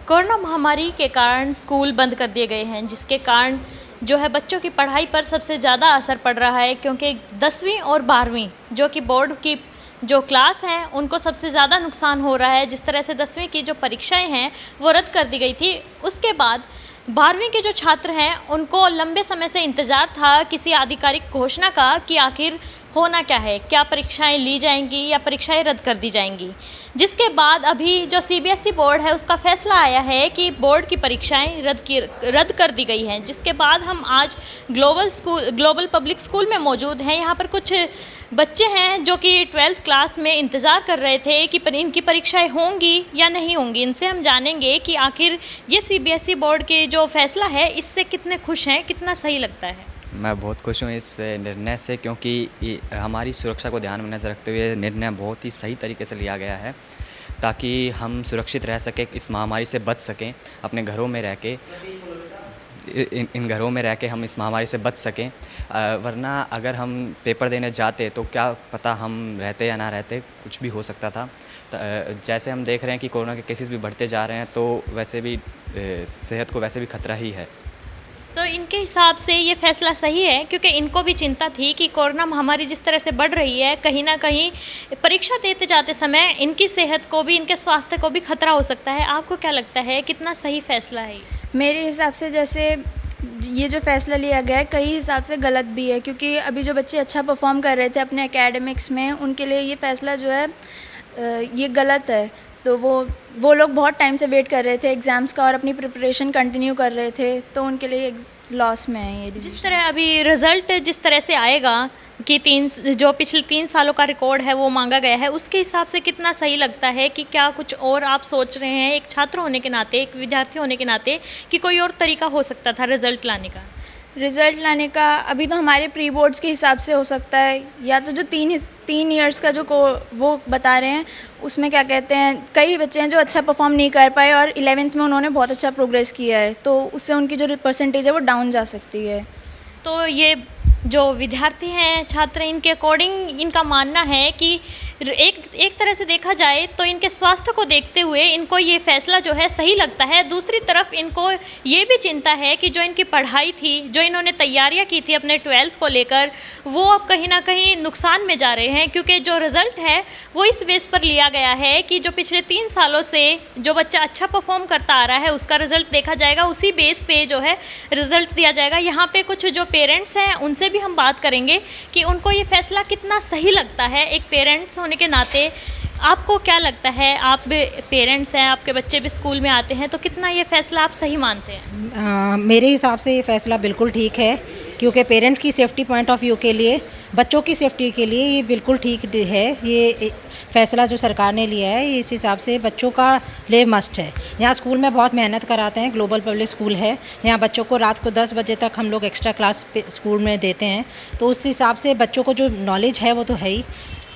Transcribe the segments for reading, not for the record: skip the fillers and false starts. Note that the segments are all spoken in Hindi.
कोरोना महामारी के कारण स्कूल बंद कर दिए गए हैं, जिसके कारण जो है बच्चों की पढ़ाई पर सबसे ज़्यादा असर पड़ रहा है, क्योंकि 10वीं और 12वीं जो कि बोर्ड की जो क्लास हैं उनको सबसे ज़्यादा नुकसान हो रहा है। जिस तरह से 10वीं की जो परीक्षाएं हैं वो रद्द कर दी गई थी, उसके बाद 12वीं के जो छात्र हैं उनको लंबे समय से इंतज़ार था किसी आधिकारिक घोषणा का कि आखिर होना क्या है, क्या परीक्षाएं ली जाएंगी या परीक्षाएं रद्द कर दी जाएंगी। जिसके बाद अभी जो सीबीएसई बोर्ड है उसका फैसला आया है कि बोर्ड की परीक्षाएं रद्द कर दी गई हैं। जिसके बाद हम आज ग्लोबल पब्लिक स्कूल में मौजूद हैं। यहाँ पर कुछ बच्चे हैं जो कि 12th क्लास में इंतज़ार कर रहे थे कि इनकी परीक्षाएं होंगी या नहीं होंगी। इनसे हम जानेंगे कि आखिर ये सीबीएसई बोर्ड के जो फैसला है इससे कितने खुश हैं, कितना सही लगता है। मैं बहुत खुश हूँ इस निर्णय से, क्योंकि हमारी सुरक्षा को ध्यान में नजर रखते हुए निर्णय बहुत ही सही तरीके से लिया गया है, ताकि हम सुरक्षित रह सकें, इस महामारी से बच सकें, अपने घरों में रह के इन घरों में रह के हम इस महामारी से बच सकें। वरना अगर हम पेपर देने जाते तो क्या पता हम रहते या ना रहते, कुछ भी हो सकता था। जैसे हम देख रहे हैं कि कोरोना के केसेस भी बढ़ते जा रहे हैं, तो वैसे भी सेहत को वैसे भी खतरा ही है। तो इनके हिसाब से ये फैसला सही है, क्योंकि इनको भी चिंता थी कि कोरोना महामारी जिस तरह से बढ़ रही है, कहीं ना कहीं परीक्षा देते जाते समय इनकी सेहत को भी, इनके स्वास्थ्य को भी खतरा हो सकता है। आपको क्या लगता है, कितना सही फैसला है? मेरे हिसाब से जैसे ये जो फ़ैसला लिया गया है कई हिसाब से गलत भी है, क्योंकि अभी जो बच्चे अच्छा परफॉर्म कर रहे थे अपने एकेडमिक्स में, उनके लिए ये फ़ैसला जो है ये गलत है। तो वो लोग बहुत टाइम से वेट कर रहे थे एग्ज़ाम्स का और अपनी प्रिपरेशन कंटिन्यू कर रहे थे, तो उनके लिए लॉस में है ये डिसीजन। जिस तरह अभी रिज़ल्ट जिस तरह से आएगा कि जो पिछले 3 सालों का रिकॉर्ड है वो मांगा गया है, उसके हिसाब से कितना सही लगता है कि क्या कुछ और आप सोच रहे हैं एक छात्र होने के नाते, एक विद्यार्थी होने के नाते, कि कोई और तरीका हो सकता था रिज़ल्ट लाने का? रिज़ल्ट लाने का अभी तो हमारे प्री बोर्ड्स के हिसाब से हो सकता है, या तो जो 3 इयर्स का जो वो बता रहे हैं उसमें क्या कहते हैं, कई बच्चे हैं जो अच्छा परफॉर्म नहीं कर पाए और 11th में उन्होंने बहुत अच्छा प्रोग्रेस किया है, तो उससे उनकी जो परसेंटेज है वो डाउन जा सकती है। तो ये जो विद्यार्थी हैं, छात्र, इनके अकॉर्डिंग इनका मानना है कि एक तरह से देखा जाए तो इनके स्वास्थ्य को देखते हुए इनको ये फैसला जो है सही लगता है। दूसरी तरफ इनको ये भी चिंता है कि जो इनकी पढ़ाई थी, जो इन्होंने तैयारियां की थी अपने 12th को लेकर, वो अब कहीं ना कहीं नुकसान में जा रहे हैं, क्योंकि जो रिज़ल्ट है वो इस बेस पर लिया गया है कि जो पिछले 3 सालों से जो बच्चा अच्छा परफॉर्म करता आ रहा है उसका रिज़ल्ट देखा जाएगा, उसी बेस पे जो है रिज़ल्ट दिया जाएगा। यहाँ पे कुछ जो पेरेंट्स हैं उनसे भी हम बात करेंगे कि उनको ये फैसला कितना सही लगता है। एक पेरेंट्स होने के नाते आपको क्या लगता है, आप पेरेंट्स हैं, आपके बच्चे भी स्कूल में आते हैं, तो कितना ये फैसला आप सही मानते हैं? मेरे हिसाब से ये फैसला बिल्कुल ठीक है, क्योंकि पेरेंट्स की सेफ्टी पॉइंट ऑफ व्यू के लिए, बच्चों की सेफ्टी के लिए ये बिल्कुल ठीक है। ये फैसला जो सरकार ने लिया है इस हिसाब से बच्चों का लिए मस्ट है। यहाँ स्कूल में बहुत मेहनत कराते हैं, ग्लोबल पब्लिक स्कूल है, यहाँ बच्चों को रात को 10 बजे तक हम लोग एक्स्ट्रा क्लास स्कूल में देते हैं, तो उस हिसाब से बच्चों को जो नॉलेज है वो तो है ही।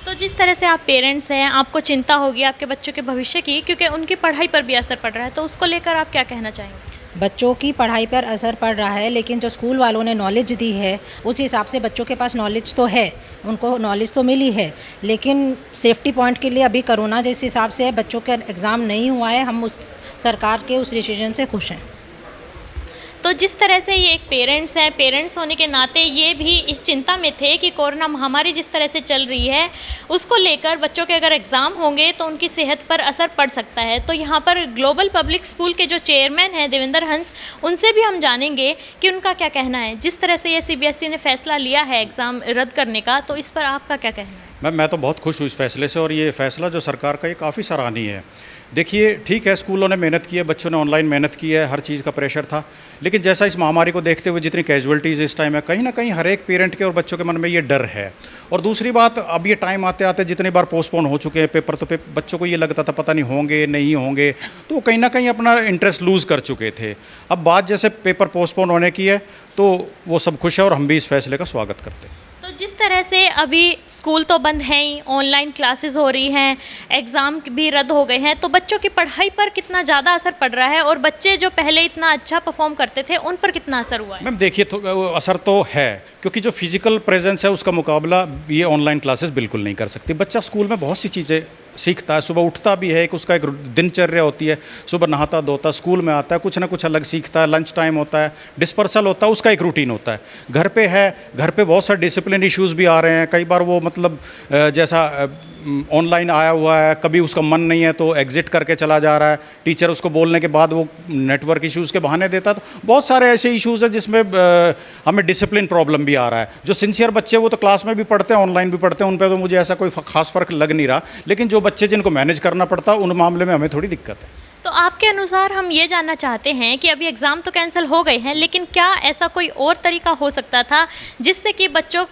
तो जिस तरह से आप पेरेंट्स हैं, आपको चिंता होगी आपके बच्चों के भविष्य की, क्योंकि उनकी पढ़ाई पर भी असर पड़ रहा है, तो उसको लेकर आप क्या कहना चाहेंगे? बच्चों की पढ़ाई पर असर पड़ रहा है, लेकिन जो स्कूल वालों ने नॉलेज दी है उस हिसाब से बच्चों के पास नॉलेज तो है, उनको नॉलेज तो मिली है, लेकिन सेफ्टी पॉइंट के लिए अभी कोरोना जिस हिसाब से बच्चों का एग्ज़ाम नहीं हुआ है, हम उस सरकार के उस डिसीजन से खुश हैं। तो जिस तरह से ये एक पेरेंट्स हैं, पेरेंट्स होने के नाते ये भी इस चिंता में थे कि कोरोना महामारी जिस तरह से चल रही है उसको लेकर बच्चों के अगर एग्ज़ाम होंगे तो उनकी सेहत पर असर पड़ सकता है। तो यहाँ पर ग्लोबल पब्लिक स्कूल के जो चेयरमैन हैं देवेंद्र हंस, उनसे भी हम जानेंगे कि उनका क्या कहना है। जिस तरह से ये सीबीएसई ने फैसला लिया है एग्ज़ाम रद्द करने का, तो इस पर आपका क्या कहना है? मैं तो बहुत खुश हूँ इस फैसले से, और ये फैसला जो सरकार का ये काफ़ी सराहनीय है। देखिए, ठीक है, स्कूलों ने मेहनत की है, बच्चों ने ऑनलाइन मेहनत की है, हर चीज़ का प्रेशर था, लेकिन जैसा इस महामारी को देखते हुए जितनी कैजुअलिटीज़ इस टाइम है, कहीं ना कहीं हर एक पेरेंट के और बच्चों के मन में ये डर है। और दूसरी बात, अब ये टाइम आते आते जितनी बार पोस्टपोन हो चुके हैं पेपर, तो बच्चों को ये लगता था पता नहीं होंगे नहीं होंगे, तो कहीं ना कहीं अपना इंटरेस्ट लूज़ कर चुके थे। अब बात जैसे पेपर पोस्टपोन होने की है, तो वो सब खुश है और हम भी इस फैसले का स्वागत करते हैं। तो जिस तरह से अभी स्कूल तो बंद हैं ही, ऑनलाइन क्लासेस हो रही हैं, एग्ज़ाम भी रद्द हो गए हैं, तो बच्चों की पढ़ाई पर कितना ज़्यादा असर पड़ रहा है, और बच्चे जो पहले इतना अच्छा परफॉर्म करते थे उन पर कितना असर हुआ है? मैम देखिए, तो असर तो है, क्योंकि जो फिजिकल प्रेजेंस है उसका मुकाबला ये ऑनलाइन क्लासेस बिल्कुल नहीं कर सकती। बच्चा स्कूल में बहुत सी चीज़ें सीखता है, सुबह उठता भी है, एक उसका एक दिनचर्या होती है, सुबह नहाता धोता स्कूल में आता है, कुछ ना कुछ अलग सीखता है, लंच टाइम होता है, डिस्पर्सल होता है, उसका एक रूटीन होता है। घर पे है, घर पे बहुत सारे डिसिप्लिन इश्यूज़ भी आ रहे हैं, कई बार वो मतलब जैसा ऑनलाइन आया हुआ है, कभी उसका मन नहीं है तो एग्जिट करके चला जा रहा है, टीचर उसको बोलने के बाद वो नेटवर्क इश्यूज़ के बहाने देता है। तो बहुत सारे ऐसे इश्यूज़ हैं जिसमें हमें डिसिप्लिन प्रॉब्लम भी आ रहा है। जो सिंसियर बच्चे वो तो क्लास में भी पढ़ते हैं, ऑनलाइन भी पढ़ते हैं, उन पर तो मुझे ऐसा कोई खास फ़र्क लग नहीं रहा, लेकिन जो बच्चे जिनको मैनेज करना पड़ता है उन मामले में हमें थोड़ी दिक्कत है। तो आपके अनुसार हम ये जानना चाहते हैं कि अभी एग्ज़ाम तो कैंसिल हो गए हैं, लेकिन क्या ऐसा कोई और तरीका हो सकता था जिससे कि बच्चों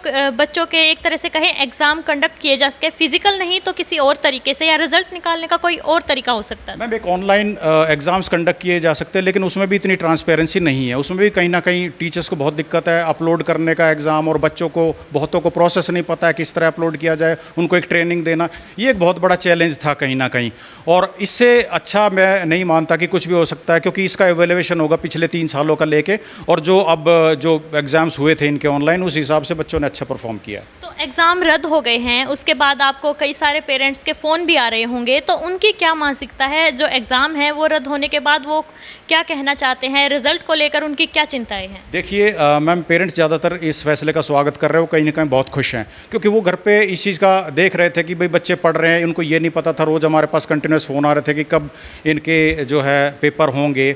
के एक तरह से कहें एग्ज़ाम कंडक्ट किए जा सके, फिजिकल नहीं तो किसी और तरीके से, या रिजल्ट निकालने का कोई और तरीका हो सकता था? मैम, एक ऑनलाइन एग्ज़ाम्स कंडक्ट किए जा सकते हैं, लेकिन उसमें भी इतनी ट्रांसपेरेंसी नहीं है, उसमें भी कहीं ना कहीं टीचर्स को बहुत दिक्कत है अपलोड करने का एग्ज़ाम, और बच्चों को बहुतों को प्रोसेस नहीं पता है किस तरह अपलोड किया जाए, उनको एक ट्रेनिंग देना, ये एक बहुत बड़ा चैलेंज था कहीं ना कहीं। और इससे अच्छा मैं नहीं मानता कि कुछ भी हो सकता है, क्योंकि इसका एवेल्युएशन होगा पिछले 3 सालों का लेके, और जो एग्ज़ाम्स हुए थे इनके ऑनलाइन, उस हिसाब से बच्चों ने अच्छा परफॉर्म किया। तो एग्ज़ाम रद्द हो गए हैं, उसके बाद आपको कई सारे पेरेंट्स के फ़ोन भी आ रहे होंगे, तो उनकी क्या मानसिकता है? जो एग्ज़ाम है वो रद्द होने के बाद वो क्या कहना चाहते हैं, रिज़ल्ट को लेकर उनकी क्या चिंताएं हैं? देखिए मैम, पेरेंट्स ज़्यादातर इस फैसले का स्वागत कर रहे हो, कहीं ना कहीं बहुत खुश हैं, क्योंकि वो घर पे इस चीज़ का देख रहे थे कि भाई बच्चे पढ़ रहे हैं, उनको ये नहीं पता था, रोज़ हमारे पास कंटिन्यूस फ़ोन आ रहे थे कि कब इनके जो है पेपर होंगे,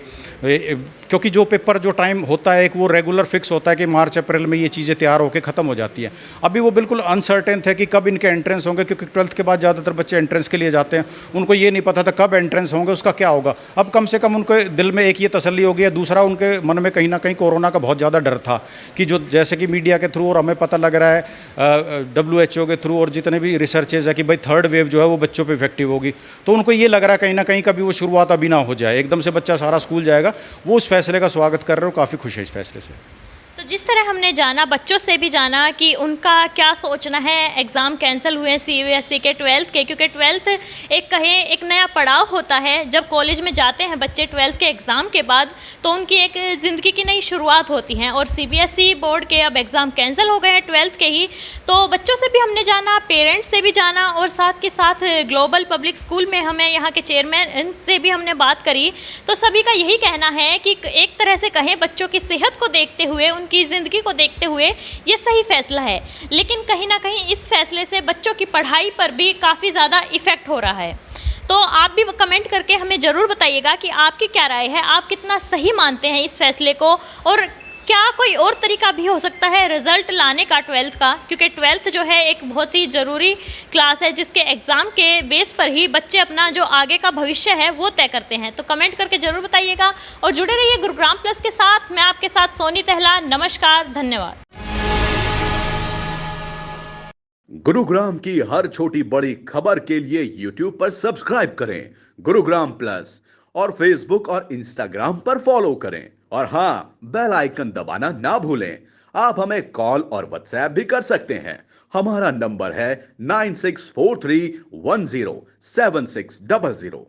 क्योंकि जो पेपर जो टाइम होता है एक वो रेगुलर फिक्स होता है कि मार्च अप्रैल में ये चीज़ें तैयार होकर ख़त्म हो जाती हैं। अभी वो बिल्कुल अनसर्टेन थे कि कब इनके एंट्रेंस होंगे, क्योंकि 12th के बाद ज़्यादातर बच्चे एंट्रेंस के लिए जाते हैं, उनको ये नहीं पता था कब एंट्रेंस होंगे, उसका क्या होगा। अब कम से कम उनके दिल में एक ये तसल्ली हो गई है, दूसरा उनके मन में कहीं ना कहीं कोरोना का बहुत ज़्यादा डर था कि जो जैसे कि मीडिया के थ्रू और हमें पता लग रहा है WHO के थ्रू और जितने भी रिसर्चेज है कि भाई 3rd वेव जो है वो बच्चों पर इफेक्टिव होगी, तो उनको ये लग रहा है कहीं ना कहीं कभी वो शुरुआत अभी ना हो जाए, एकदम से बच्चा सारा स्कूल जाएगा। वो उस फैसले का स्वागत कर रहे हो, काफ़ी खुश है इस फैसले से। तो जिस तरह हमने जाना, बच्चों से भी जाना कि उनका क्या सोचना है, एग्ज़ाम कैंसिल हुए CBSE के 12th के, क्योंकि 12th एक नया पड़ाव होता है। जब कॉलेज में जाते हैं बच्चे 12th के एग्ज़ाम के बाद, तो उनकी एक ज़िंदगी की नई शुरुआत होती है, और CBSE बोर्ड के अब एग्ज़ाम कैंसिल हो गए हैं 12th के ही। तो बच्चों से भी हमने जाना, पेरेंट्स से भी जाना, और साथ के साथ ग्लोबल पब्लिक स्कूल में हमें यहाँ के चेयरमैन से भी हमने बात करी। तो सभी का यही कहना है कि एक तरह से कहें बच्चों की सेहत को देखते हुए, उनकी ज़िंदगी को देखते हुए ये सही फैसला है, लेकिन कहीं ना कहीं इस फैसले से बच्चों की पढ़ाई पर भी काफ़ी ज़्यादा इफ़ेक्ट हो रहा है। तो आप भी कमेंट करके हमें ज़रूर बताइएगा कि आपकी क्या राय है, आप कितना सही मानते हैं इस फैसले को, और क्या कोई और तरीका भी हो सकता है रिज़ल्ट लाने का 12th का, क्योंकि 12th जो है एक बहुत ही ज़रूरी क्लास है जिसके एग्ज़ाम के बेस पर ही बच्चे अपना जो आगे का भविष्य है वो तय करते हैं। तो कमेंट करके ज़रूर बताइएगा और जुड़े रहिए गुरुग्राम प्लस के साथ। मैं आपके साथ सोनी टहला, नमस्कार, धन्यवाद। गुरुग्राम की हर छोटी बड़ी खबर के लिए YouTube पर सब्सक्राइब करें गुरुग्राम प्लस, और Facebook और Instagram पर फॉलो करें, और हाँ, बेल आइकन दबाना ना भूलें। आप हमें कॉल और व्हाट्सएप भी कर सकते हैं। हमारा नंबर है 9643107600।